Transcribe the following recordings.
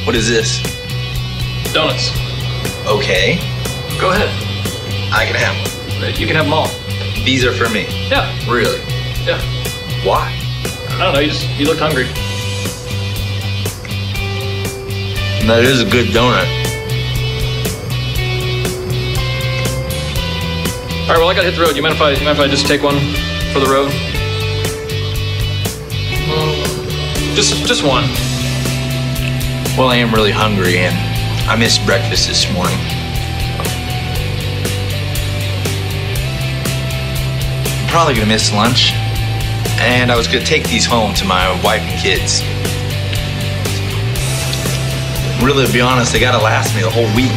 What is this? Donuts. Okay. Go ahead. I can have one. You can have them all. These are for me. Yeah. Really? Yeah. Why? I don't know, you looked hungry. That is a good donut. All right, well, I gotta hit the road. You mind if I just take one for the road? Just one. Well, I am really hungry, and I missed breakfast this morning. I'm probably gonna miss lunch, and I was gonna take these home to my wife and kids. Really, to be honest, they gotta last me the whole week.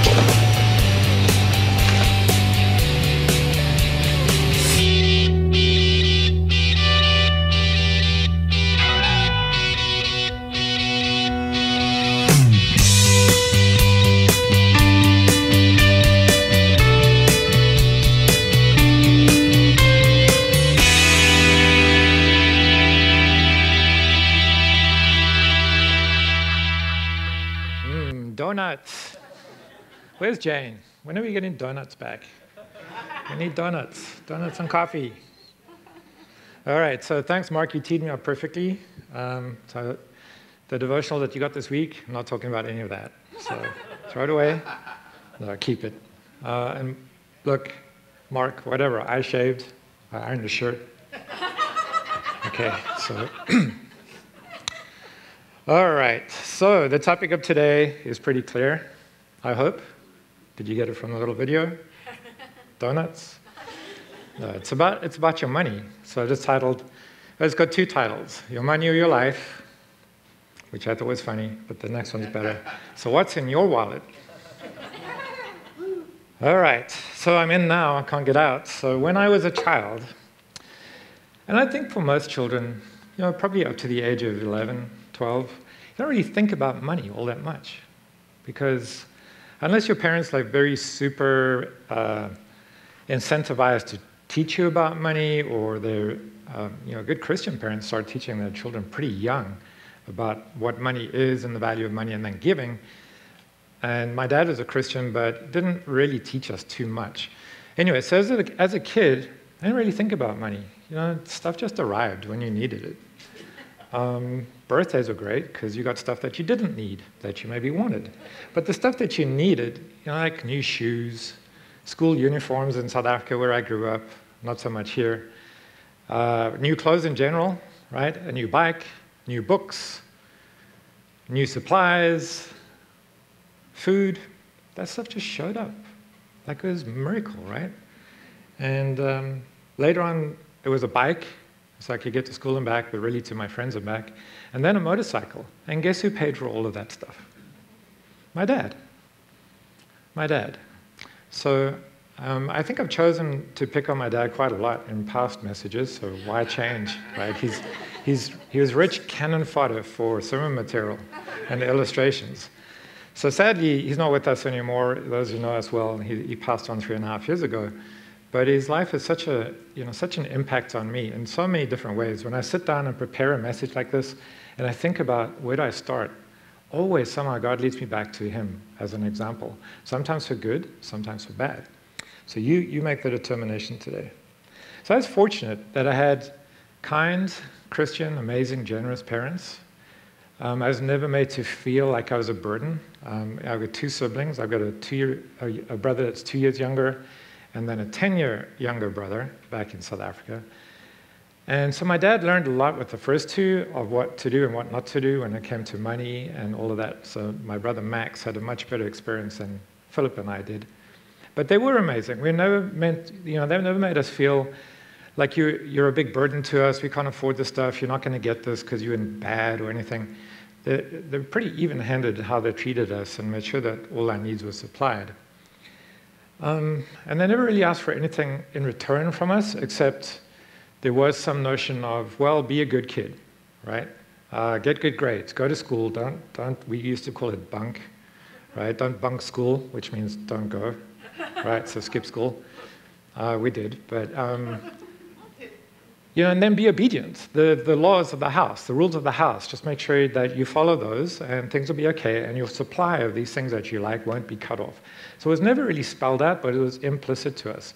Donuts. Where's Jane? When are we getting donuts back? We need donuts. Donuts and coffee. All right, so thanks, Mark. You teed me up perfectly. So the devotional that you got this week, I'm not talking about any of that. So throw it away. No, keep it. And look, Mark, whatever, I shaved. I ironed a shirt. Okay, so... All right, so the topic of today is pretty clear, I hope. Did you get it from the little video? Donuts? No, it's about your money. So I just titled, it's got two titles, Your Money or Your Life, which I thought was funny, but the next one's better. So what's in your wallet? All right, so I'm in now, I can't get out. So when I was a child, and I think for most children, probably up to the age of 11, 12, you don't really think about money all that much, because unless your parents very super incentivized to teach you about money, or they're good Christian parents start teaching their children pretty young about what money is and the value of money and then giving. And my dad was a Christian, but didn't really teach us too much. Anyway, so as a kid, I didn't really think about money. Stuff just arrived when you needed it. Birthdays were great because you got stuff that you didn't need, that you maybe wanted. But the stuff that you needed, like new shoes, school uniforms in South Africa where I grew up, not so much here, new clothes in general, right? A new bike, new books, new supplies, food, that stuff just showed up. Like it was a miracle, right? And later on, it was a bike, so I could get to school and back, but really to my friends and back. And then a motorcycle. And guess who paid for all of that stuff? My dad. My dad. So I think I've chosen to pick on my dad quite a lot in past messages, so why change, right? He was rich cannon fodder for sermon material and illustrations. So sadly, he's not with us anymore. Those who know us well, he passed on 3.5 years ago. But his life has such an impact on me in so many different ways. When I sit down and prepare a message like this, and I think about where do I start, always somehow God leads me back to him as an example. Sometimes for good, sometimes for bad. So you make the determination today. So I was fortunate that I had kind, Christian, amazing, generous parents. I was never made to feel like I was a burden. I've got 2 siblings. I've got a brother that's 2 years younger, and then a 10-year younger brother back in South Africa. And so my dad learned a lot with the first 2 of what to do and what not to do when it came to money and all of that. So my brother Max had a much better experience than Philip and I did. But they were amazing. They never made us feel like you're a big burden to us, we can't afford this stuff, you're not going to get this because you're in bad or anything. They're pretty even-handed how they treated us and made sure that all our needs were supplied. And they never really asked for anything in return from us, except there was some notion of, well, be a good kid, right? Get good grades, go to school, we used to call it bunk, right? Don't bunk school, which means don't go, right? So skip school. We did, but And then be obedient. The laws of the house, the rules of the house, just make sure that you follow those and things will be okay, and your supply of these things that you like won't be cut off. So it was never really spelled out, but it was implicit to us.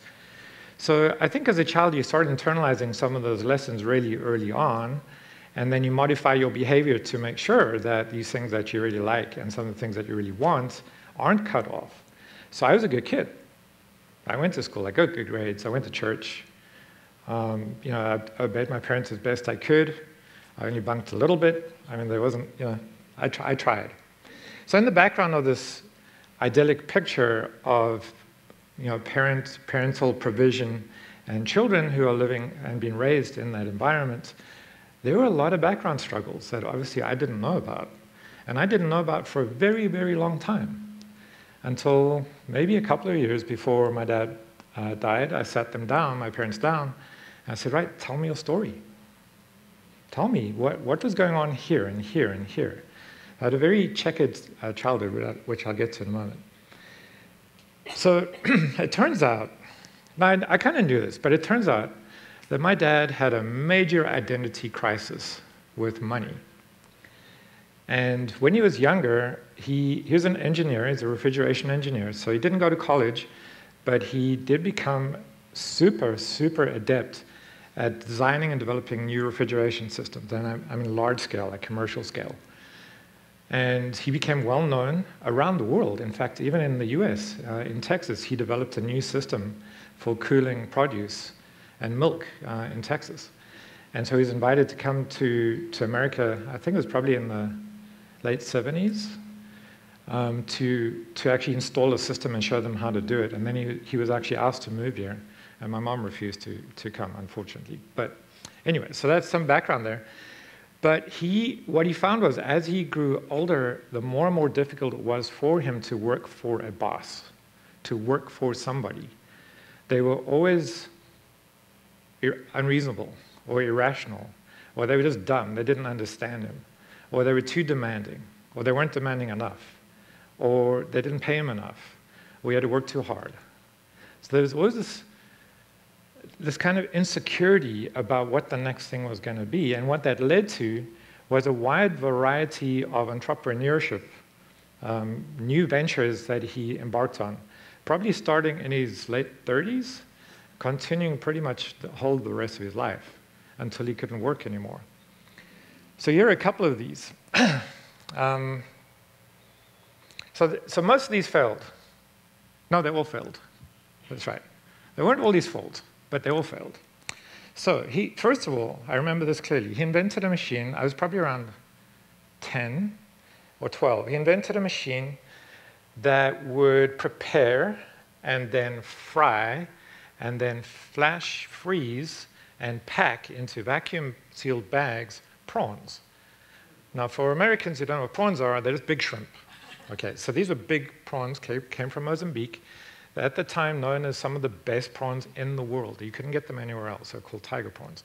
So I think as a child, you start internalizing some of those lessons really early on, and then you modify your behavior to make sure that these things that you really like and some of the things that you really want aren't cut off. So I was a good kid. I went to school, I got good grades, I went to church. I obeyed my parents as best I could. I only bunked a little bit. I mean, there wasn't, I tried. So in the background of this idyllic picture of, parental provision and children who are living and being raised in that environment, there were a lot of background struggles that obviously I didn't know about. And I didn't know about for a very, very long time. Until maybe a couple of years before my dad died, I sat them down, my parents down, and I said, right, tell me your story. Tell me what was going on here and here and here. I had a very checkered childhood, which I'll get to in a moment. So it turns out, I kind of knew this, but it turns out that my dad had a major identity crisis with money. And when he was younger, he was an engineer, he's a refrigeration engineer, so he didn't go to college, but he did become super, super adept at designing and developing new refrigeration systems, and I mean large scale, like commercial scale. And he became well known around the world. In fact, even in the US, in Texas, he developed a new system for cooling produce and milk in Texas. And so he was invited to come to America, I think it was probably in the late 70s, to actually install a system and show them how to do it. And then he was actually asked to move here, and my mom refused to come, unfortunately. But anyway, so that's some background there. But what he found was, as he grew older, the more and more difficult it was for him to work for a boss, to work for somebody. They were always unreasonable or irrational, or they were just dumb, they didn't understand him, or they were too demanding, or they weren't demanding enough, or they didn't pay him enough, or he had to work too hard. So there was always this kind of insecurity about what the next thing was going to be, and what that led to was a wide variety of entrepreneurship, new ventures that he embarked on, probably starting in his late 30s, continuing pretty much the rest of his life until he couldn't work anymore. So here are a couple of these. So most of these failed. No, they all failed. That's right. There weren't all these faults, but they all failed. So first of all, I remember this clearly. He invented a machine. I was probably around 10 or 12. He invented a machine that would prepare and then fry and then flash freeze and pack into vacuum-sealed bags prawns. Now, for Americans who don't know what prawns are, they're just big shrimp. Okay, so these were big prawns, came from Mozambique, at the time known as some of the best prawns in the world. You couldn't get them anywhere else. They're called tiger prawns.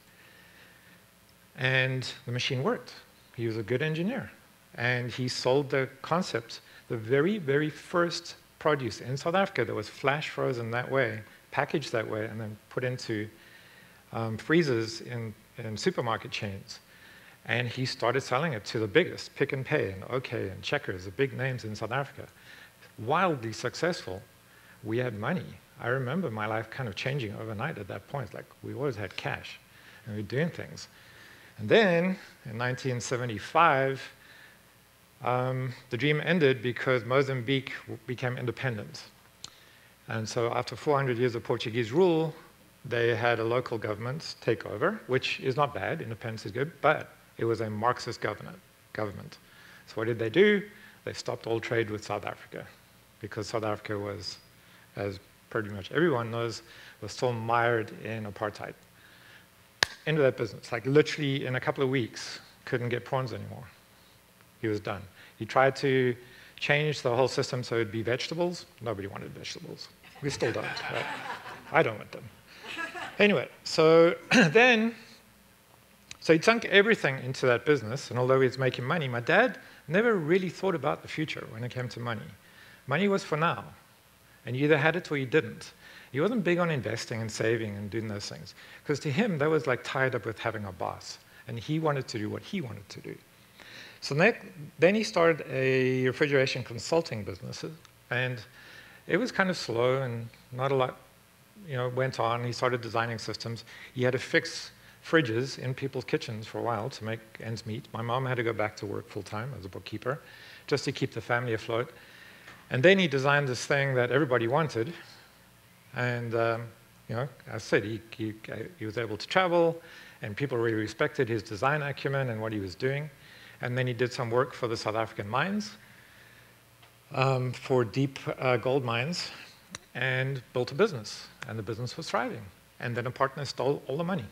And the machine worked. He was a good engineer. And he sold the concept, the very, very first produce in South Africa that was flash frozen that way, packaged that way, and then put into freezers in supermarket chains. And he started selling it to the biggest, Pick and Pay and OK and Checkers, the big names in South Africa. Wildly successful. We had money. I remember my life kind of changing overnight at that point. Like, we always had cash, and we were doing things. And then, in 1975, the dream ended because Mozambique became independent. And so after 400 years of Portuguese rule, they had a local government take over, which is not bad. Independence is good, but it was a Marxist government. So what did they do? They stopped all trade with South Africa, because South Africa was, as pretty much everyone knows, was still mired in apartheid. Into that business, like literally in a couple of weeks, couldn't get prawns anymore. He was done. He tried to change the whole system so it'd be vegetables. Nobody wanted vegetables. We still don't, right? I don't want them. Anyway, so so he sunk everything into that business, and although he was making money, my dad never really thought about the future when it came to money. Money was for now, and you either had it or you didn't. He wasn't big on investing and saving and doing those things, because to him, that was like tied up with having a boss, and he wanted to do what he wanted to do. So then he started a refrigeration consulting business, and it was kind of slow and not a lot went on. He started designing systems. He had to fix fridges in people's kitchens for a while to make ends meet. My mom had to go back to work full-time as a bookkeeper just to keep the family afloat. And then he designed this thing that everybody wanted. And as I said, he was able to travel, and people really respected his design acumen and what he was doing. And then he did some work for the South African mines, for deep gold mines, and built a business. And the business was thriving. And then a partner stole all the money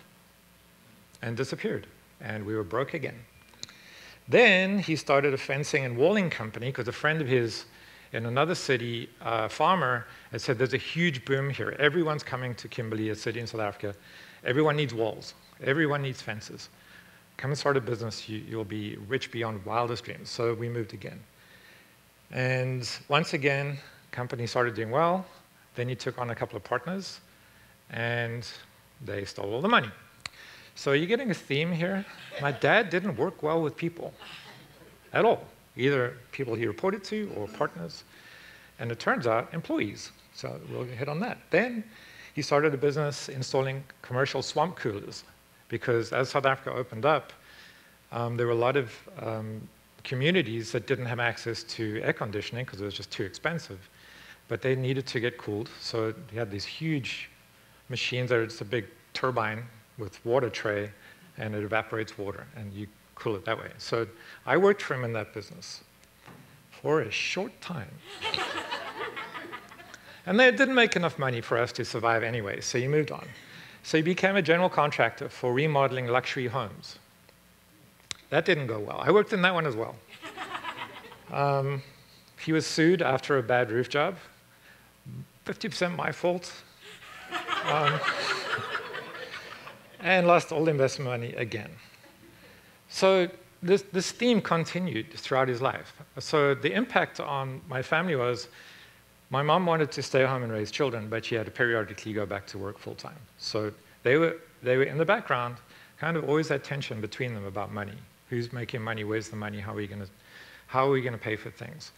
and disappeared. And we were broke again. Then he started a fencing and walling company because a friend of his in another city, farmer, had said, there's a huge boom here. Everyone's coming to Kimberley, a city in South Africa. Everyone needs walls. Everyone needs fences. Come and start a business. You'll be rich beyond wildest dreams. So we moved again. And once again, company started doing well. Then he took on a couple of partners, and they stole all the money. So you're getting a theme here. My dad didn't work well with people at all, either people he reported to or partners. And it turns out, employees. So we'll hit on that. Then he started a business installing commercial swamp coolers, because as South Africa opened up, there were a lot of communities that didn't have access to air conditioning because it was just too expensive. But they needed to get cooled, so he had these huge machines that are just a big turbine with water tray, and it evaporates water, and you cool it that way. So I worked for him in that business for a short time. And they didn't make enough money for us to survive anyway, so he moved on. So he became a general contractor for remodeling luxury homes. That didn't go well. I worked in that one as well. He was sued after a bad roof job. 50% my fault. And lost all the investment money again. So this theme continued throughout his life. So the impact on my family was, my mom wanted to stay home and raise children, but she had to periodically go back to work full-time. So they were in the background, kind of always that tension between them about money. Who's making money? Where's the money? How are we going to pay for things?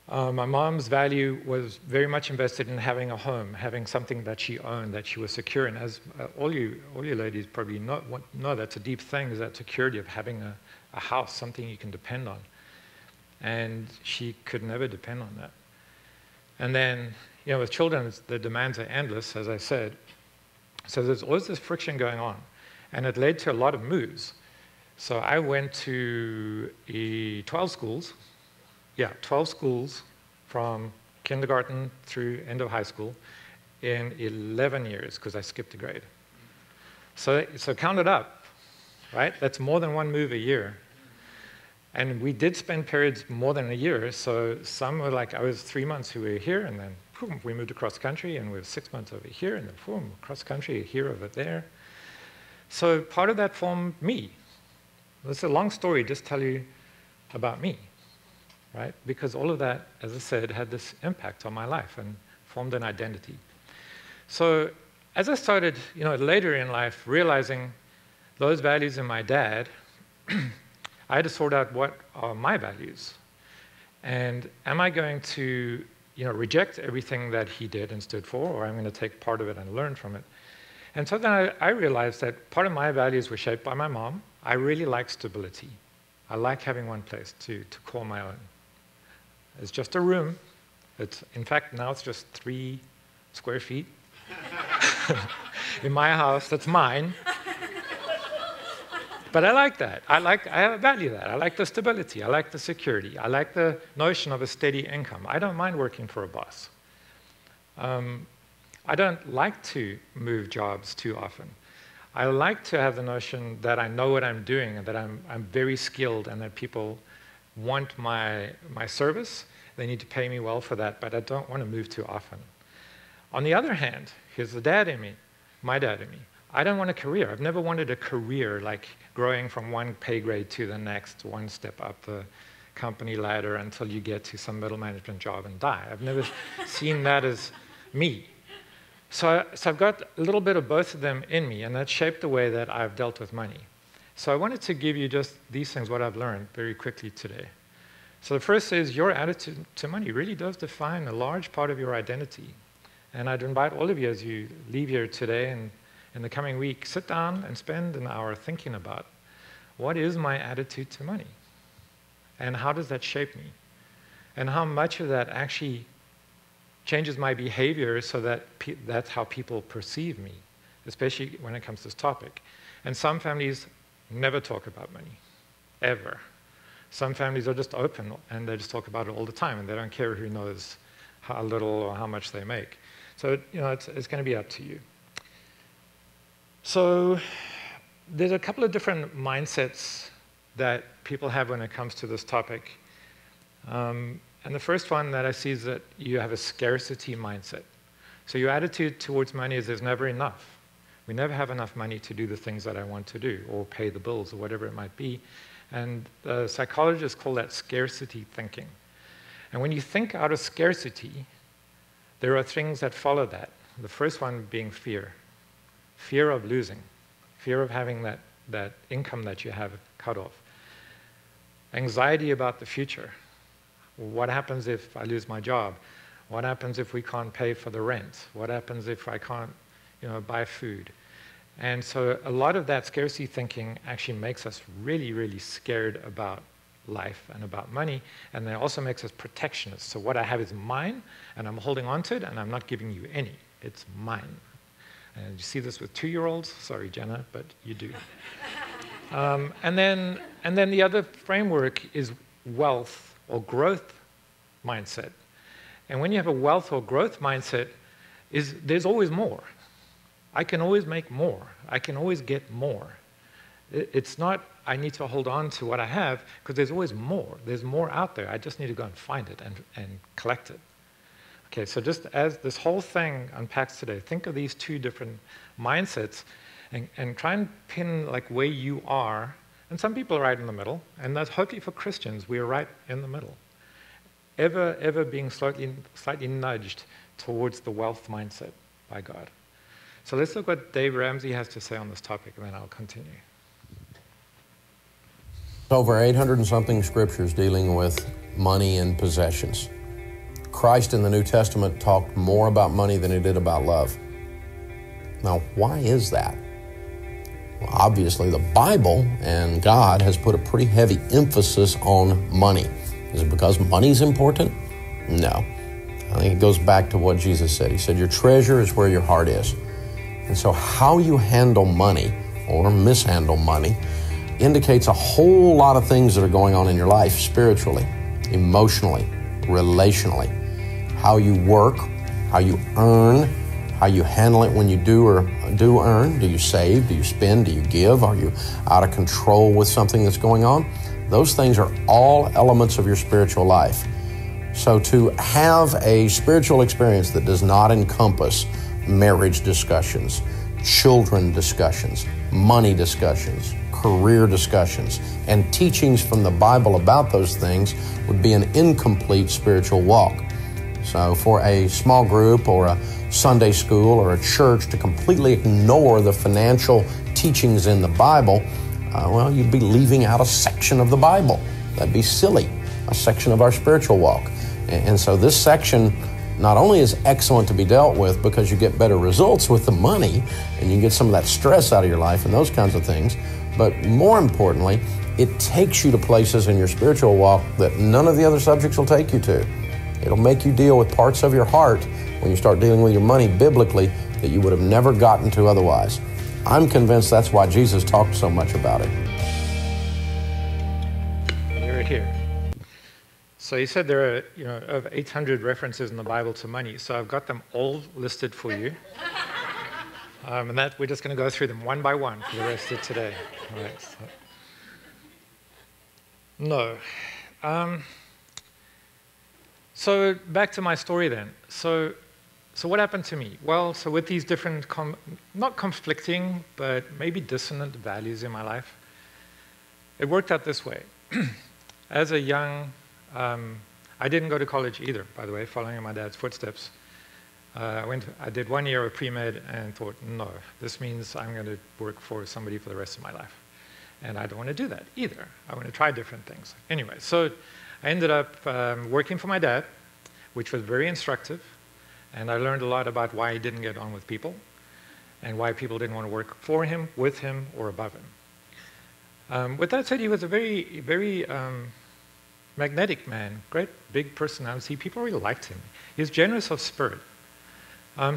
My mom's value was very much invested in having a home, having something that she owned, that she was secure in. As all you ladies probably know, that's a deep thing, is that security of having a house, something you can depend on. And she could never depend on that. And then, with children, the demands are endless, as I said. So there's always this friction going on. And it led to a lot of moves. So I went to 12 schools. Yeah, 12 schools from kindergarten through end of high school in 11 years, because I skipped a grade. So count it up, right? That's more than one move a year. And we did spend periods more than a year. So some were like, I was 3 months we were here, and then boom, we moved across country, and we were 6 months over here, and then boom, across country, here, over there. So part of that formed me. It's a long story, just tell you about me, right? Because all of that, as I said, had this impact on my life and formed an identity. So as I started, later in life, realizing those values in my dad, I had to sort out what are my values. And am I going to reject everything that he did and stood for, or I'm going to take part of it and learn from it? And so then I realized that part of my values were shaped by my mom. I really like stability. I like having one place to call my own. It's just a room. In fact, now it's just 3 square feet in my house. That's mine. But I like that. I value that. I like the stability. I like the security. I like the notion of a steady income. I don't mind working for a boss. I don't like to move jobs too often. I like to have the notion that I know what I'm doing and that I'm very skilled and that people want my service. They need to pay me well for that, but I don't want to move too often. On the other hand, here's the dad in me, my dad in me. I don't want a career. I've never wanted a career like growing from one pay grade to the next, one step up the company ladder until you get to some middle management job and die. I've never seen that as me. So I've got a little bit of both of them in me, and that shaped the way that I've dealt with money. So I wanted to give you just these things, what I've learned, very quickly today. So the first is your attitude to money really does define a large part of your identity. And I'd invite all of you as you leave here today and in the coming week, sit down and spend an hour thinking about what is my attitude to money? And how does that shape me? And how much of that actually changes my behavior so that that's how people perceive me, especially when it comes to this topic. And some families never talk about money, ever. Some families are just open and they just talk about it all the time and they don't care who knows how little or how much they make. So, it's going to be up to you. So there's a couple of different mindsets that people have when it comes to this topic. And the first one that I see is that you have a scarcity mindset. So your attitude towards money is there's never enough. We never have enough money to do the things that I want to do or pay the bills or whatever it might be. And psychologists call that scarcity thinking. And when you think out of scarcity, there are things that follow that. The first one being fear. Fear of losing. Fear of having that income that you have cut off. Anxiety about the future. What happens if I lose my job? What happens if we can't pay for the rent? What happens if I can't, buy food? And so a lot of that scarcity thinking actually makes us really, really scared about life and about money, and it also makes us protectionists. So what I have is mine, and I'm holding on to it, and I'm not giving you any. It's mine. And you see this with 2-year-olds. Sorry, Jenna, but you do. And then the other framework is wealth or growth mindset. And when you have a wealth or growth mindset, there's always more. I can always make more. I can always get more. It's not I need to hold on to what I have, because there's always more. There's more out there. I just need to go and find it and collect it. Okay, so just as this whole thing unpacks today, think of these two different mindsets and try and pin where you are. And some people are right in the middle, and that's hopefully for Christians, we are right in the middle. Ever being slightly nudged towards the wealth mindset by God. So let's look what Dave Ramsey has to say on this topic, and then I'll continue. Over 800 and something scriptures dealing with money and possessions. Christ in the New Testament talked more about money than he did about love. Now, why is that? Well, obviously, the Bible and God has put a pretty heavy emphasis on money. Is it because money's important? No. I think it goes back to what Jesus said. He said, your treasure is where your heart is. And so how you handle money or mishandle money indicates a whole lot of things that are going on in your life spiritually, emotionally, relationally. How you work, how you earn, how you handle it when you do earn. Do you save? Do you spend? Do you give? Are you out of control with something that's going on? Those things are all elements of your spiritual life. So to have a spiritual experience that does not encompass marriage discussions, children discussions, money discussions, career discussions, and teachings from the Bible about those things would be an incomplete spiritual walk. So for a small group or a Sunday school or a church to completely ignore the financial teachings in the Bible, well, you'd be leaving out a section of the Bible. That'd be silly, a section of our spiritual walk. And so this section not only is excellent to be dealt with because you get better results with the money and you get some of that stress out of your life and those kinds of things, but more importantly, it takes you to places in your spiritual walk that none of the other subjects will take you to. It'll make you deal with parts of your heart when you start dealing with your money biblically that you would have never gotten to otherwise. I'm convinced that's why Jesus talked so much about it. You're here. So he said there are, over 800 references in the Bible to money. So I've got them all listed for you. And that we're just going to go through them one by one for the rest of today. All right. No. So back to my story then. So what happened to me? Well, so with these different, not conflicting, but maybe dissonant values in my life, it worked out this way. As a young, I didn't go to college either, by the way, following in my dad's footsteps. I did 1 year of pre-med and thought, no, this means I'm going to work for somebody for the rest of my life. And I don't want to do that either. I want to try different things. Anyway, so I ended up working for my dad, which was very instructive. And I learned a lot about why he didn't get on with people and why people didn't want to work for him, with him, or above him. With that said, he was a very, very magnetic man, great big personality. People really liked him. He was generous of spirit.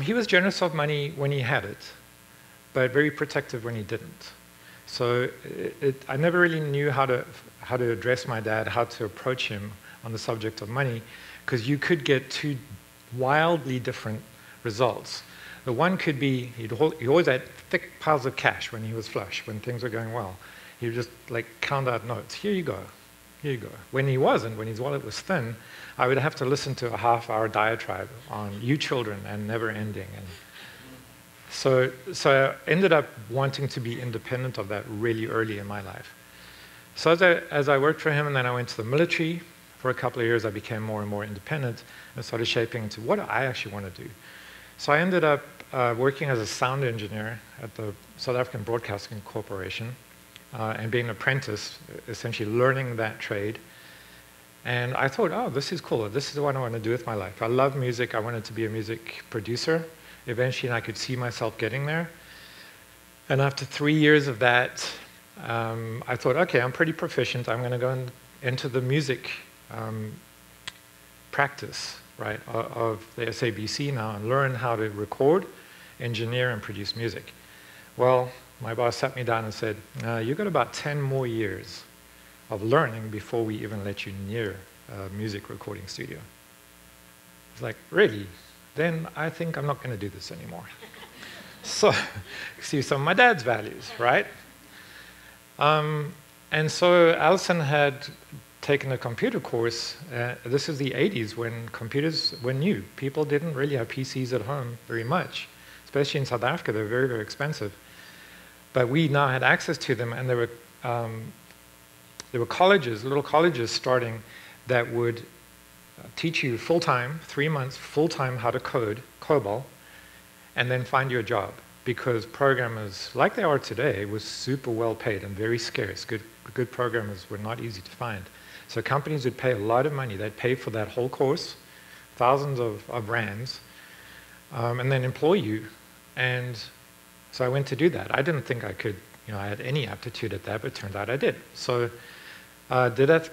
He was generous of money when he had it, but very protective when he didn't. So I never really knew how to address my dad, how to approach him on the subject of money, because you could get two wildly different results. The one could be he always had thick piles of cash when he was flush, when things were going well. He would just like count out notes. Here you go. Here you go. When he wasn't, when his wallet was thin, I would have to listen to a half-hour diatribe on you children and never ending. And so I ended up wanting to be independent of that really early in my life. So as I worked for him and then I went to the military, for a couple of years I became more and more independent and started shaping into what do I actually want to do. So I ended up working as a sound engineer at the South African Broadcasting Corporation and being an apprentice, essentially learning that trade. And I thought, oh, this is cool. This is what I want to do with my life. I love music. I wanted to be a music producer eventually, and I could see myself getting there. And after 3 years of that, I thought, okay, I'm pretty proficient. I'm going to go into the music practice, right, of the SABC now and learn how to record, engineer, and produce music. Well, my boss sat me down and said, you've got about 10 more years of learning before we even let you near a music recording studio. It's like, really? Then I think I'm not going to do this anymore. So, see some of my dad's values, right? And so Alison had taken a computer course. This is the 80s when computers were new. People didn't really have PCs at home very much, especially in South Africa. They were very, very expensive. But we now had access to them, and there were colleges, little colleges starting that would teach you full-time, 3 months full-time how to code, COBOL, and then find you a job. Because programmers, like they are today, was super well paid and very scarce. Good programmers were not easy to find. So companies would pay a lot of money. They'd pay for that whole course, thousands of rands, and then employ you. And so I went to do that. I didn't think I could, I had any aptitude at that, but it turned out I did. So did that,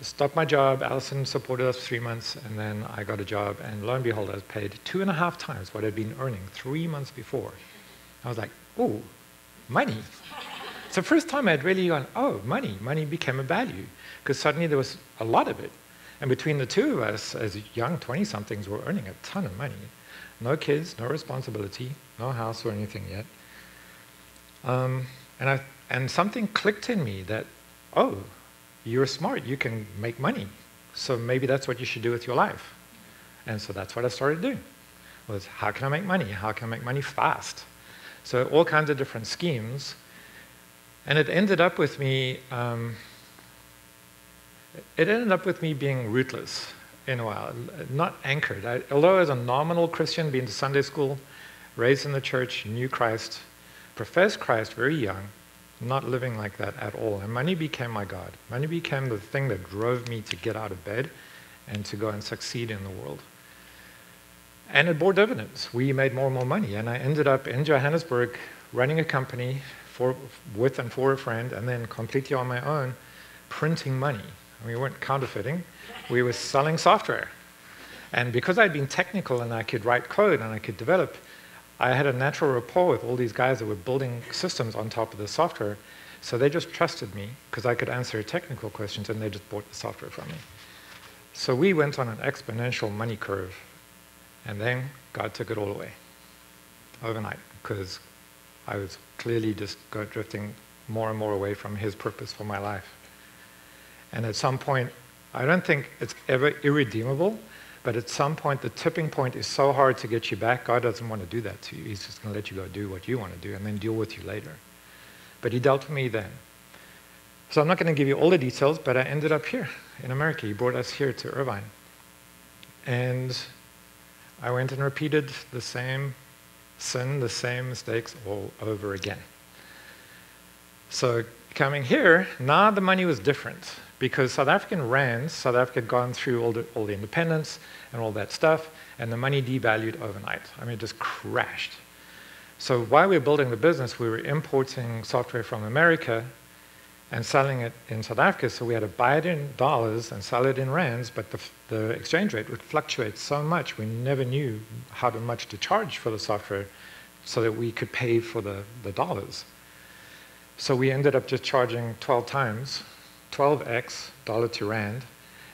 stopped my job. Alison supported us for 3 months, and then I got a job, and lo and behold, I was paid 2.5 times what I'd been earning 3 months before. I was like, oh, money. It's the first time I'd really gone, oh, money. Money became a value, because suddenly there was a lot of it. And between the two of us, as young 20-somethings, were earning a ton of money. No kids, no responsibility, no house or anything yet. And something clicked in me that, oh, you're smart, you can make money. So maybe that's what you should do with your life. And so that's what I started doing, was how can I make money? How can I make money fast? So all kinds of different schemes. And it ended up with me, being rootless in a while, not anchored. Although I was a nominal Christian, been to Sunday school, raised in the church, knew Christ, professed Christ very young, not living like that at all. And money became my God. Money became the thing that drove me to get out of bed and to go and succeed in the world. And it bore dividends. We made more and more money. And I ended up in Johannesburg running a company with and for a friend, and then completely on my own, printing money. We weren't counterfeiting. We were selling software. And because I'd been technical and I could write code and I could develop, I had a natural rapport with all these guys that were building systems on top of the software. So they just trusted me because I could answer technical questions, and they just bought the software from me. So we went on an exponential money curve. And then God took it all away overnight, because I was clearly just drifting more and more away from His purpose for my life. And at some point, I don't think it's ever irredeemable, but at some point, the tipping point is so hard to get you back, God doesn't want to do that to you. He's just going to let you go do what you want to do and then deal with you later. But He dealt with me then. So I'm not going to give you all the details, but I ended up here in America. He brought us here to Irvine. And I went and repeated the same sin, the same mistakes all over again. So coming here, now the money was different because South African rands, South Africa had gone through all the independence and all that stuff, and the money devalued overnight. I mean, it just crashed. So while we were building the business, we were importing software from America and selling it in South Africa, so we had to buy it in dollars and sell it in rands, but the exchange rate would fluctuate so much, we never knew how much to charge for the software so that we could pay for the dollars. So we ended up just charging 12 times, 12x dollar to rand,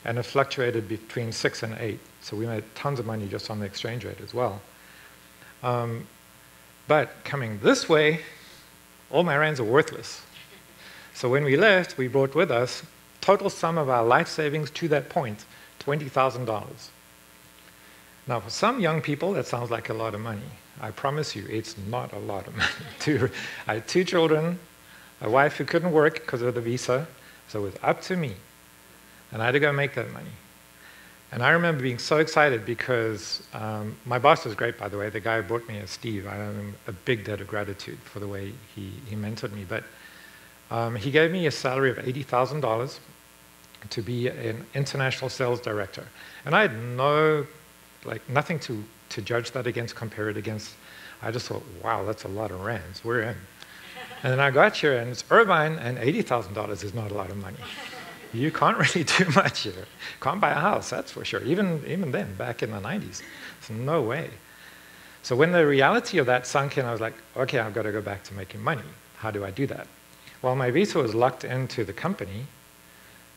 and it fluctuated between 6 and 8. So we made tons of money just on the exchange rate as well. But coming this way, all my rands are worthless. So when we left, we brought with us total sum of our life savings to that point, $20,000. Now, for some young people, that sounds like a lot of money. I promise you, it's not a lot of money. I had 2 children, a wife who couldn't work because of the visa, so it was up to me. And I had to go make that money. And I remember being so excited because my boss was great, by the way. The guy who brought me as Steve. I owe him a big debt of gratitude for the way he mentored me. But he gave me a salary of $80,000 to be an international sales director. And I had nothing to judge that against, compare it against. I just thought, wow, that's a lot of rands. We're in. And then I got here, and it's Irvine, and $80,000 is not a lot of money. You can't really do much here. Can't buy a house, that's for sure. Even then, back in the 90s, there's no way. So when the reality of that sunk in, I was like, okay, I've got to go back to making money. How do I do that? Well, my visa was locked into the company,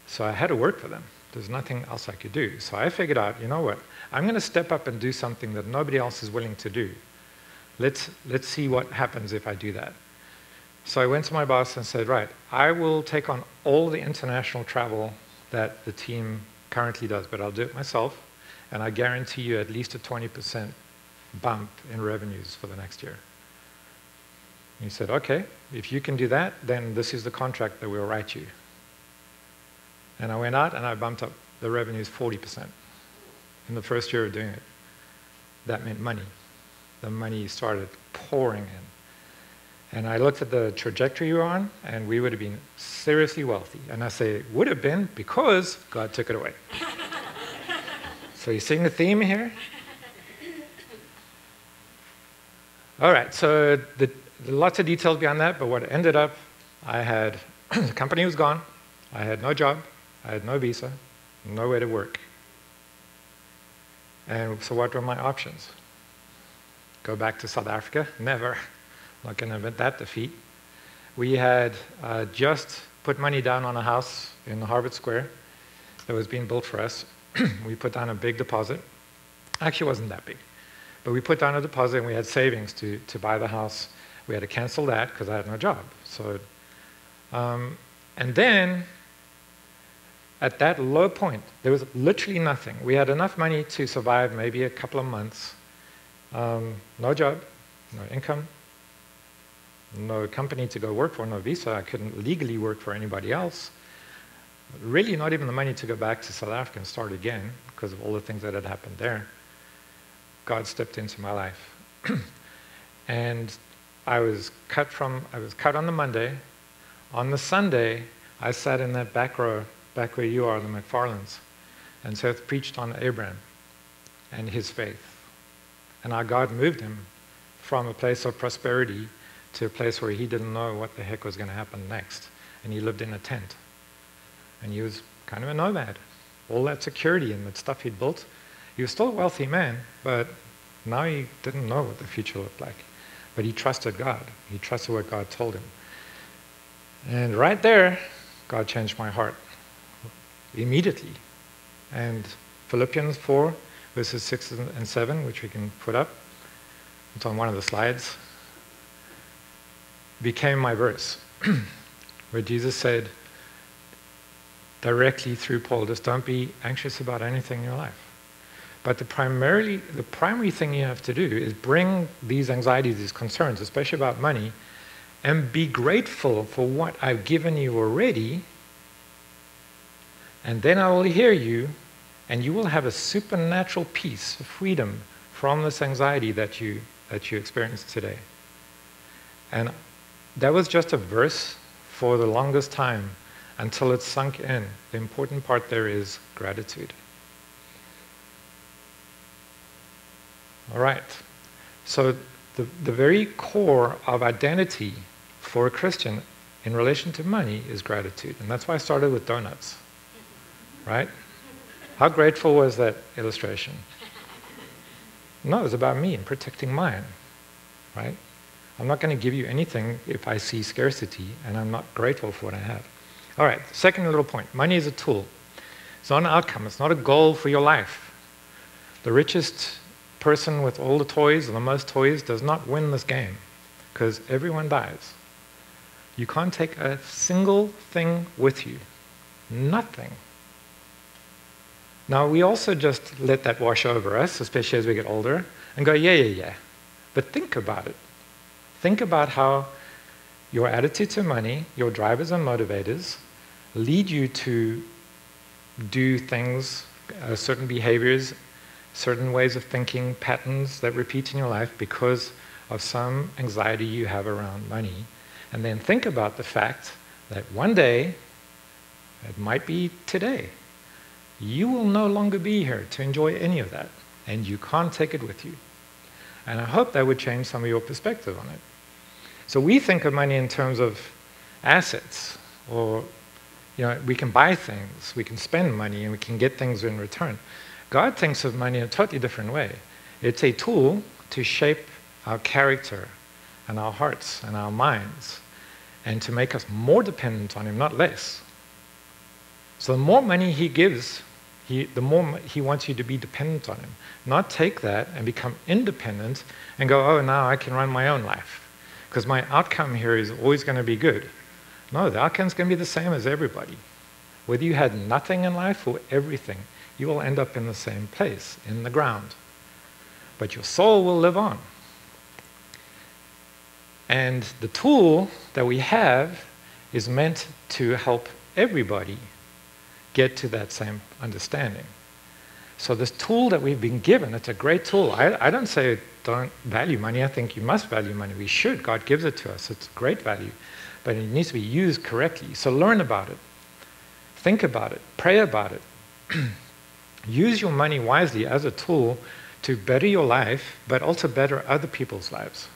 so I had to work for them. There's nothing else I could do. So I figured out, you know what? I'm going to step up and do something that nobody else is willing to do. Let's see what happens if I do that. So I went to my boss and said, right, I will take on all the international travel that the team currently does, but I'll do it myself, and I guarantee you at least a 20% bump in revenues for the next year. He said, okay, if you can do that, then this is the contract that we'll write you. And I went out and I bumped up the revenues 40% in the first year of doing it. That meant money. The money started pouring in. And I looked at the trajectory we were on, and we would have been seriously wealthy. And I say, would have been because God took it away. So you seeing the theme here? All right, so lots of details behind that, but what ended up, I had, the company was gone, I had no job, I had no visa, nowhere to work. And so what were my options? Go back to South Africa? Never. Not going to admit that defeat. We had just put money down on a house in Harvard Square that was being built for us. We put down a big deposit. Actually, it wasn't that big. But we put down a deposit and we had savings to buy the house. We had to cancel that because I had no job. So, and then, at that low point, there was literally nothing. We had enough money to survive maybe a couple of months. No job, no income, no company to go work for, no visa. I couldn't legally work for anybody else. Really not even the money to go back to South Africa and start again because of all the things that had happened there. God stepped into my life. And I was cut on the Monday. On the Sunday, I sat in that back row, back where you are, the McFarlands, and Seth preached on Abraham and his faith. And our God moved him from a place of prosperity to a place where he didn't know what the heck was going to happen next. And he lived in a tent. And he was kind of a nomad. All that security and that stuff he'd built. He was still a wealthy man, but now he didn't know what the future looked like. But he trusted God. He trusted what God told him. And right there, God changed my heart immediately. And Philippians 4, verses 6 and 7, which we can put up, it's on one of the slides, became my verse, where Jesus said directly through Paul, just don't be anxious about anything in your life. But the primary thing you have to do is bring these anxieties, these concerns, especially about money, and be grateful for what I've given you already, and then I will hear you, and you will have a supernatural peace, freedom from this anxiety that you experience today. And that was just a verse for the longest time until it sunk in. The important part there is gratitude. All right. So the very core of identity for a Christian in relation to money is gratitude. And that's why I started with donuts. Right? How grateful was that illustration? No, it was about me and protecting mine. Right? I'm not going to give you anything if I see scarcity and I'm not grateful for what I have. All right, second little point. Money is a tool. It's not an outcome. It's not a goal for your life. The richest person with all the toys or the most toys does not win this game because everyone dies. You can't take a single thing with you. Nothing. Now, we also just let that wash over us, especially as we get older, and go, yeah. But think about it. Think about how your attitude to money, your drivers and motivators, lead you to do things, certain behaviors, certain ways of thinking, patterns that repeat in your life because of some anxiety you have around money. And then think about the fact that one day, it might be today, you will no longer be here to enjoy any of that, and you can't take it with you. And I hope that would change some of your perspective on it. So we think of money in terms of assets, or we can buy things, we can spend money, and we can get things in return. God thinks of money in a totally different way. It's a tool to shape our character and our hearts and our minds, and to make us more dependent on Him, not less. So the more money He gives, the more He wants you to be dependent on Him. Not take that and become independent and go, oh, now I can run my own life because my outcome here is always going to be good. No, the outcome's going to be the same as everybody. Whether you had nothing in life or everything, you will end up in the same place, in the ground. But your soul will live on. And the tool that we have is meant to help everybody get to that same understanding. So this tool that we've been given, it's a great tool. I don't say don't value money. I think you must value money. We should. God gives it to us. It's great value. But it needs to be used correctly. So learn about it. Think about it. Pray about it. Use your money wisely as a tool to better your life, but also better other people's lives.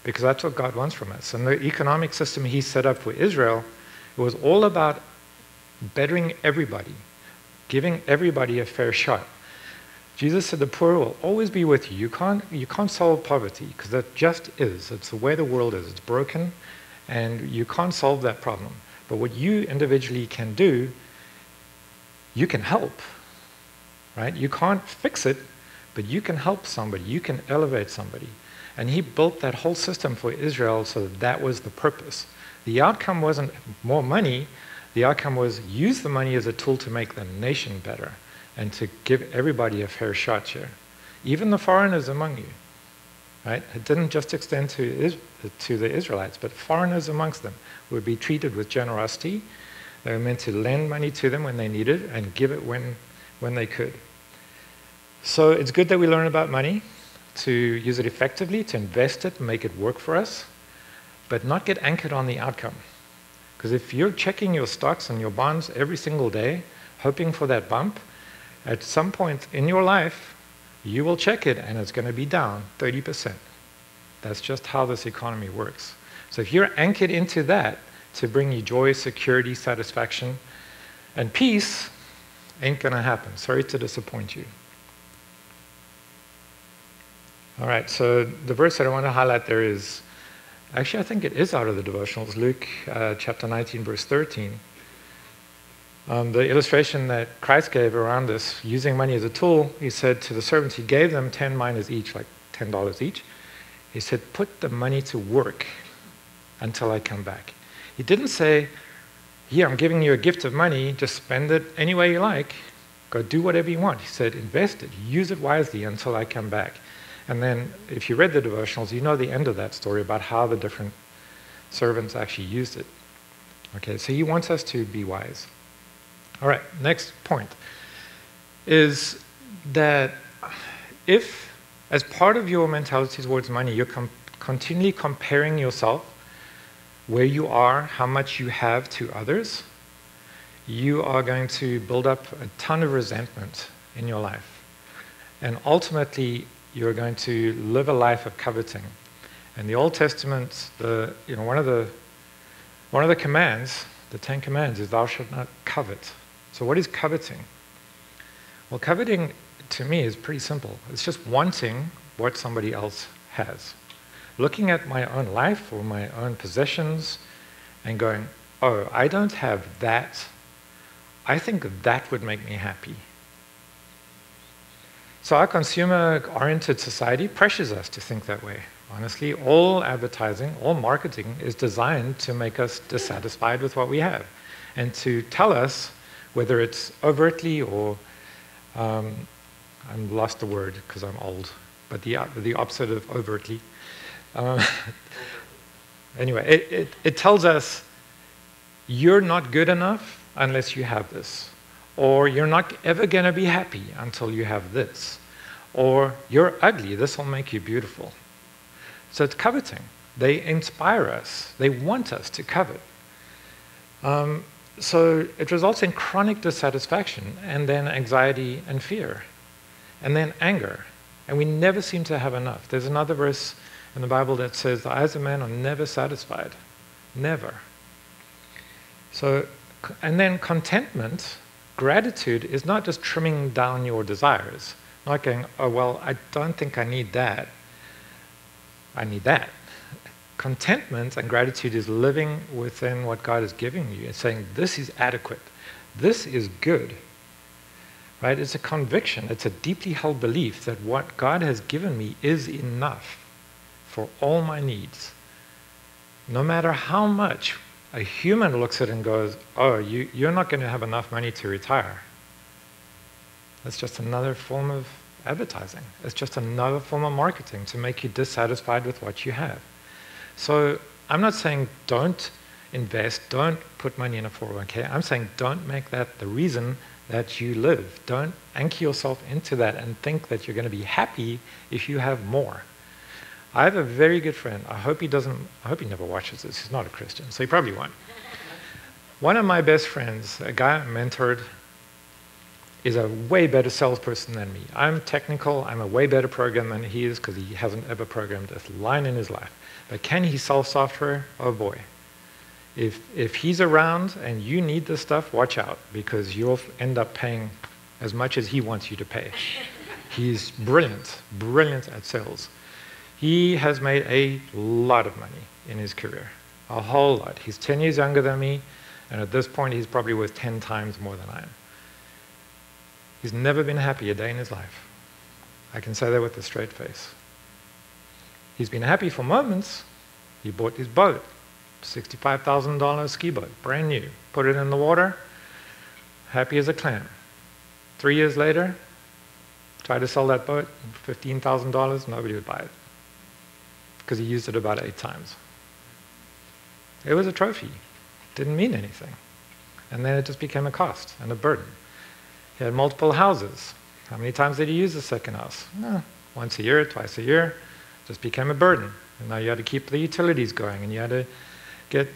Because that's what God wants from us. And the economic system He set up for Israel, it was all about bettering everybody, giving everybody a fair shot. Jesus said the poor will always be with you. You can't solve poverty, because that just is. It's the way the world is. It's broken, and you can't solve that problem. But what you individually can do, you can help, right? You can't fix it, but you can help somebody. You can elevate somebody. And He built that whole system for Israel so that was the purpose. The outcome wasn't more money. The outcome was use the money as a tool to make the nation better and to give everybody a fair shot here. Even the foreigners among you, right? It didn't just extend to the Israelites, but foreigners amongst them would be treated with generosity. They were meant to lend money to them when they needed and give it when they could. So it's good that we learn about money, to use it effectively, to invest it, make it work for us, but not get anchored on the outcome. Because if you're checking your stocks and your bonds every single day, hoping for that bump, at some point in your life, you will check it and it's going to be down 30%. That's just how this economy works. So if you're anchored into that to bring you joy, security, satisfaction, and peace, ain't going to happen. Sorry to disappoint you. All right, so the verse that I want to highlight there is, actually I think it is out of the devotionals, Luke chapter 19, verse 13. The illustration that Christ gave around this, using money as a tool, He said to the servants, He gave them 10 minas each, like $10 each. He said, put the money to work until I come back. He didn't say, here, I'm giving you a gift of money, just spend it any way you like, go do whatever you want. He said, invest it, use it wisely until I come back. And then, if you read the devotionals, you know the end of that story about how the different servants actually used it. Okay, so He wants us to be wise. All right, next point is that if as part of your mentality towards money, you're continually comparing yourself, where you are, how much you have to others. You are going to build up a ton of resentment in your life. And ultimately, you're going to live a life of coveting. In the Old Testament, one of the commands, the 10 commands, is thou shalt not covet. So what is coveting? Well, coveting, to me, is pretty simple. It's just wanting what somebody else has. Looking at my own life or my own possessions and going, oh, I don't have that. I think that would make me happy. So our consumer-oriented society pressures us to think that way. Honestly, all advertising, all marketing is designed to make us dissatisfied with what we have and to tell us, whether it's overtly or, I'm lost the word because I'm old, but the opposite of overtly. Anyway, it tells us you're not good enough unless you have this, or you're not ever going to be happy until you have this, or you're ugly, this will make you beautiful. So it's coveting. They inspire us. They want us to covet. So it results in chronic dissatisfaction, and then anxiety and fear, and then anger. And we never seem to have enough. There's another verse in the Bible that says, the eyes of man are never satisfied. Never. So, and then contentment, gratitude, is not just trimming down your desires. Not going, oh, well, I don't think I need that. I need that. Contentment and gratitude is living within what God is giving you and saying, this is adequate. This is good. Right? It's a conviction. It's a deeply held belief that what God has given me is enough for all my needs. No matter how much a human looks at it and goes, oh, you're not going to have enough money to retire. That's just another form of advertising. It's just another form of marketing to make you dissatisfied with what you have. So I'm not saying don't invest, don't put money in a 401k. I'm saying don't make that the reason that you live. Don't anchor yourself into that and think that you're going to be happy if you have more. I have a very good friend. I hope he never watches this. He's not a Christian, so he probably won't. One of my best friends, a guy I mentored, is a way better salesperson than me. I'm technical. I'm a way better programmer than he is because he hasn't ever programmed a line in his life. But can he sell software? Oh boy. If he's around and you need this stuff, watch out, because you'll end up paying as much as he wants you to pay. He's brilliant, brilliant at sales. He has made a lot of money in his career, a whole lot. He's 10 years younger than me, and at this point he's probably worth 10 times more than I am. He's never been happy a day in his life. I can say that with a straight face. He's been happy for moments. He bought his boat, $65,000 ski boat, brand new. Put it in the water, happy as a clam. 3 years later, tried to sell that boat, $15,000, nobody would buy it because he used it about 8 times. It was a trophy. Didn't mean anything. And then it just became a cost and a burden. He had multiple houses. How many times did he use the second house? Once a year, twice a year. Just became a burden. And now you had to keep the utilities going, and you had to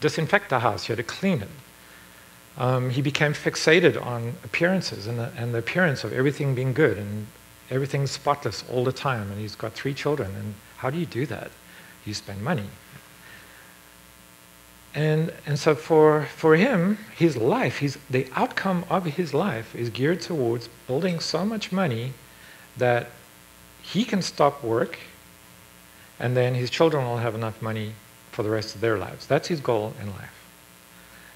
disinfect the house. You had to clean it. He became fixated on appearances and the appearance of everything being good and everything spotless all the time. And he's got 3 children. And how do you do that? You spend money. And so for him, his life, the outcome of his life is geared towards building so much money that he can stop work, and then his children will have enough money for the rest of their lives. That's his goal in life.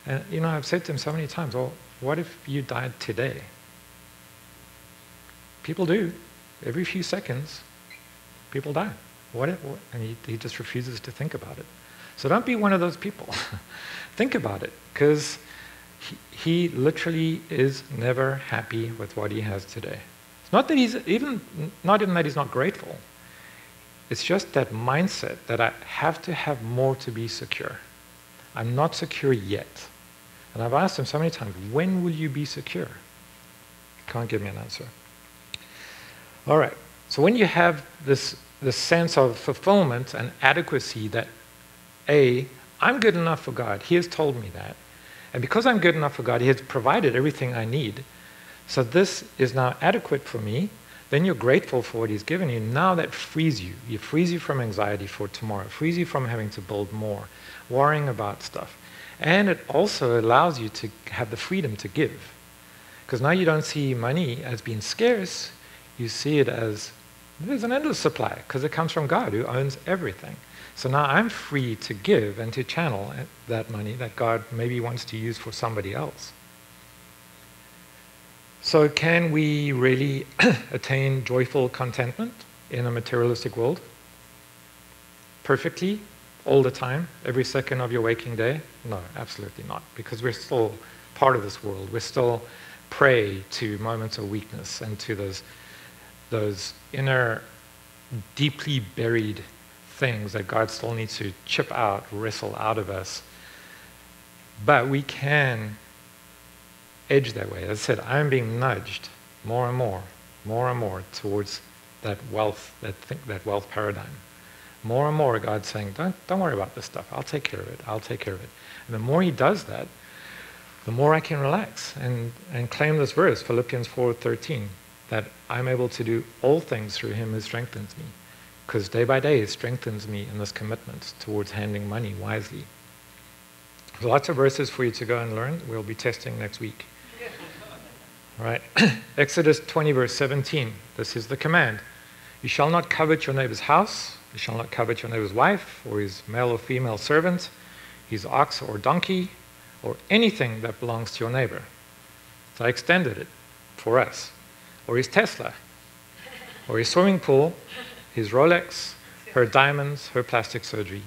And I've said to him so many times, well, what if you died today? People do. Every few seconds, people die. And he just refuses to think about it. So don't be one of those people. Think about it, because he literally is never happy with what he has today. It's not that not even that he's not grateful. It's just that mindset that I have to have more to be secure. I'm not secure yet. And I've asked him so many times, when will you be secure? Can't give me an answer. All right, So when you have this sense of fulfillment and adequacy that, A, I'm good enough for God. He has told me that. And because I'm good enough for God, He has provided everything I need. So this is now adequate for me. Then you're grateful for what He's given you. Now that frees you. It frees you from anxiety for tomorrow. It frees you from having to build more, worrying about stuff. And it also allows you to have the freedom to give. Because now you don't see money as being scarce. You see it as there's an endless supply, because it comes from God who owns everything. So now I'm free to give and to channel that money that God maybe wants to use for somebody else. So can we really attain joyful contentment in a materialistic world? Perfectly? All the time? Every second of your waking day? No, absolutely not. Because we're still part of this world. We're still prey to moments of weakness and to those inner, deeply buried things that God still needs to chip out, wrestle out of us. But we can edge that way. As I said, I'm being nudged more and more towards that wealth, that wealth paradigm. More and more, God's saying, don't worry about this stuff. I'll take care of it. I'll take care of it. And the more He does that, the more I can relax and claim this verse, Philippians 4:13, that I'm able to do all things through Him who strengthens me. Because day by day, it strengthens me in this commitment towards handling money wisely. There's lots of verses for you to go and learn. We'll be testing next week. All right. Exodus 20, verse 17. This is the command. You shall not covet your neighbor's house. You shall not covet your neighbor's wife, or his male or female servant, his ox or donkey, or anything that belongs to your neighbor. So I extended it for us. Or his Tesla, or his swimming pool, his Rolex, her diamonds, her plastic surgery.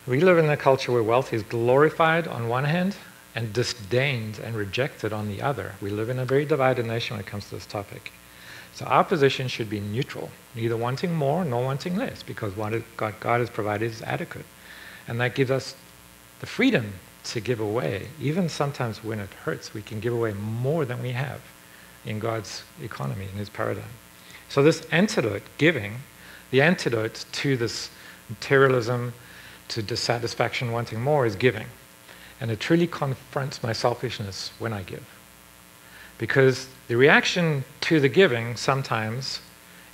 We live in a culture where wealth is glorified on one hand and disdained and rejected on the other. We live in a very divided nation when it comes to this topic. So our position should be neutral, neither wanting more nor wanting less, because what God has provided is adequate. And that gives us the freedom to give away. Even sometimes when it hurts, we can give away more than we have in God's economy, in His paradigm. So this antidote, giving, the antidote to this materialism, to dissatisfaction, wanting more, is giving. And it truly confronts my selfishness when I give. Because the reaction to the giving sometimes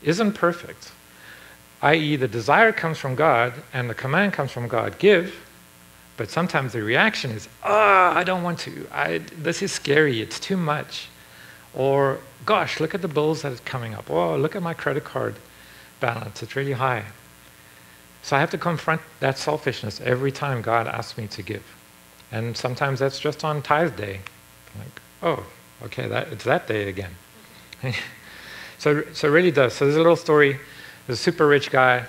isn't perfect. I.e., the desire comes from God and the command comes from God, give, but sometimes the reaction is, I don't want to. This is scary, it's too much. Or, gosh, look at the bills that are coming up. Oh, look at my credit card balance, it's really high. So I have to confront that selfishness every time God asks me to give. And sometimes that's just on tithe day. Like, oh, okay, it's that day again. So it really does. So there's a little story. There's a super rich guy.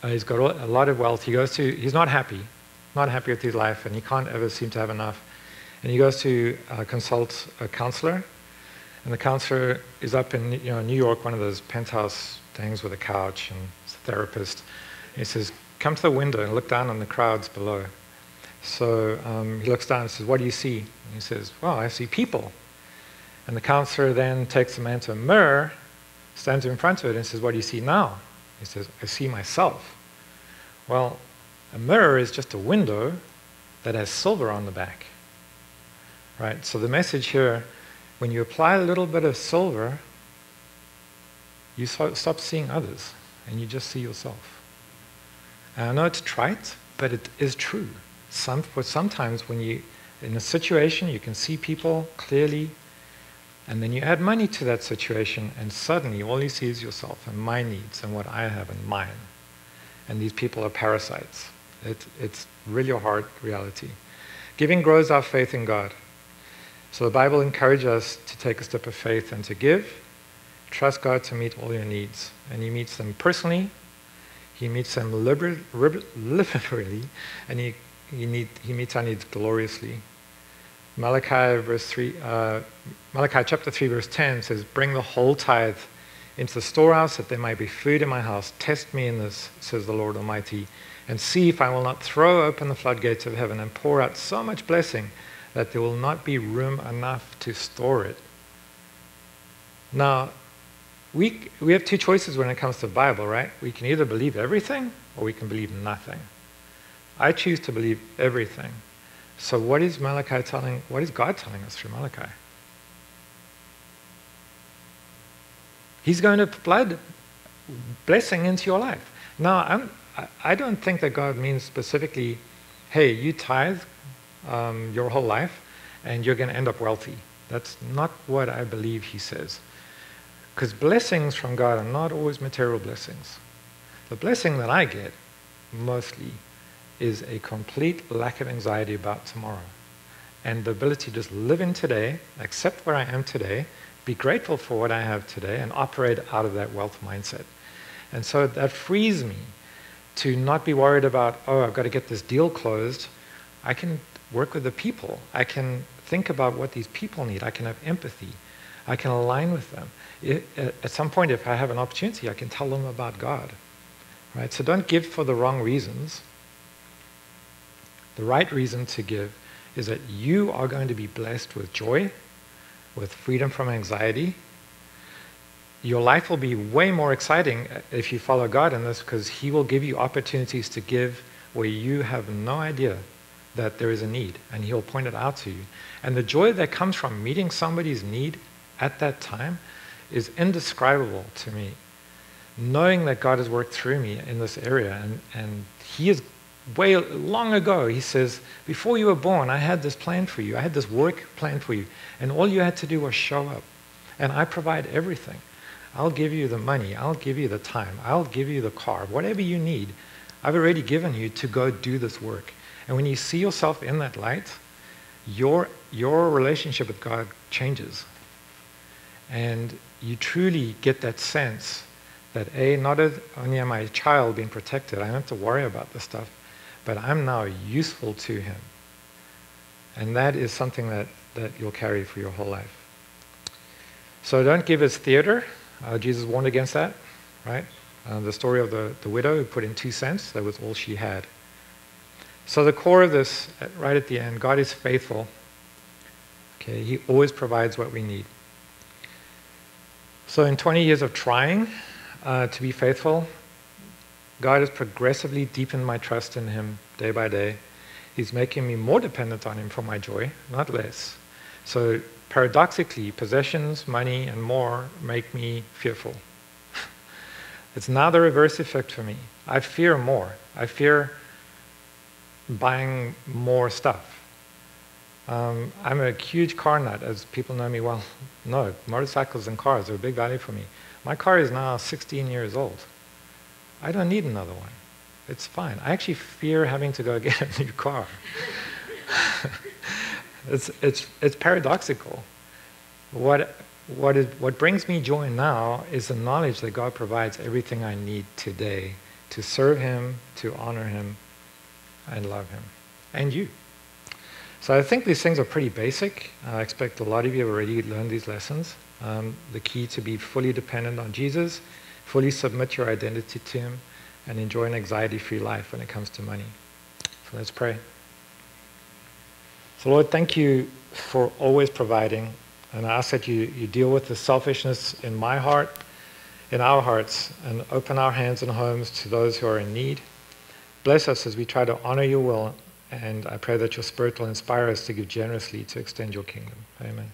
He's got a lot of wealth. He's not happy with his life, and he can't ever seem to have enough. And he goes to consult a counselor. And the counselor is up in New York, one of those penthouse things with a couch, and it's a therapist. And he says, come to the window and look down on the crowds below. So he looks down and says, what do you see? And he says, well, I see people. And the counselor then takes the man to a mirror, stands in front of it, and says, what do you see now? He says, I see myself. Well, a mirror is just a window that has silver on the back. Right? So the message here, when you apply a little bit of silver, you stop seeing others, and you just see yourself. And I know it's trite, but it is true. Sometimes when you, in a situation, you can see people clearly, and then you add money to that situation, and suddenly all you see is yourself and my needs and what I have and mine. And these people are parasites. It's really a hard reality. Giving grows our faith in God. So the Bible encourages us to take a step of faith and to give. Trust God to meet all your needs. And He meets them personally, He meets them liberally, and He meets our needs gloriously. Malachi chapter 3, verse 10 says, bring the whole tithe into the storehouse, that there might be food in my house. Test me in this, says the Lord Almighty, and see if I will not throw open the floodgates of heaven and pour out so much blessing that there will not be room enough to store it. Now, we have two choices when it comes to the Bible, right? We can either believe everything or we can believe nothing. I choose to believe everything. So what is God telling us through Malachi? He's going to flood blessing into your life. Now, I don't think that God means specifically, hey, you tithe your whole life and you're going to end up wealthy. That's not what I believe he says. Because blessings from God are not always material blessings. The blessing that I get, mostly, is a complete lack of anxiety about tomorrow. And the ability to just live in today, accept where I am today, be grateful for what I have today, and operate out of that wealth mindset. And so that frees me to not be worried about, oh, I've got to get this deal closed. I can work with the people. I can think about what these people need. I can have empathy. I can align with them. At some point, if I have an opportunity, I can tell them about God. Right? So don't give for the wrong reasons. The right reason to give is that you are going to be blessed with joy, with freedom from anxiety. Your life will be way more exciting if you follow God in this, because he will give you opportunities to give where you have no idea that there is a need, and he'll point it out to you. And the joy that comes from meeting somebody's need at that time is indescribable to me. Knowing that God has worked through me in this area, and he is way long ago, he says, before you were born, I had this plan for you. I had this work planned for you. And all you had to do was show up. And I provide everything. I'll give you the money. I'll give you the time. I'll give you the car. Whatever you need, I've already given you to go do this work. And when you see yourself in that light, your relationship with God changes. And you truly get that sense that, not only am I a child being protected, I don't have to worry about this stuff, but I'm now useful to him. And that is something that you'll carry for your whole life. So don't give as theater. Jesus warned against that, right? The story of the widow who put in 2 cents, that was all she had. So the core of this, right at the end, God is faithful. Okay, he always provides what we need. So in 20 years of trying to be faithful, God has progressively deepened my trust in him day by day. He's making me more dependent on him for my joy, not less. So paradoxically, possessions, money, and more make me fearful. It's now the reverse effect for me. I fear more. I fear buying more stuff. I'm a huge car nut, as people know me well. No, motorcycles and cars are a big value for me. My car is now 16 years old. I don't need another one. It's fine. I actually fear having to go get a new car. It's paradoxical. What brings me joy now is the knowledge that God provides everything I need today to serve him, to honor him, and love him. And you. So I think these things are pretty basic. I expect a lot of you have already learned these lessons. The key to be fully dependent on Jesus, fully submit your identity to him, and enjoy an anxiety-free life when it comes to money. So let's pray. So Lord, thank you for always providing. And I ask that you deal with the selfishness in my heart, in our hearts, and open our hands and homes to those who are in need. Bless us as we try to honor your will. And I pray that your Spirit will inspire us to give generously to extend your kingdom. Amen.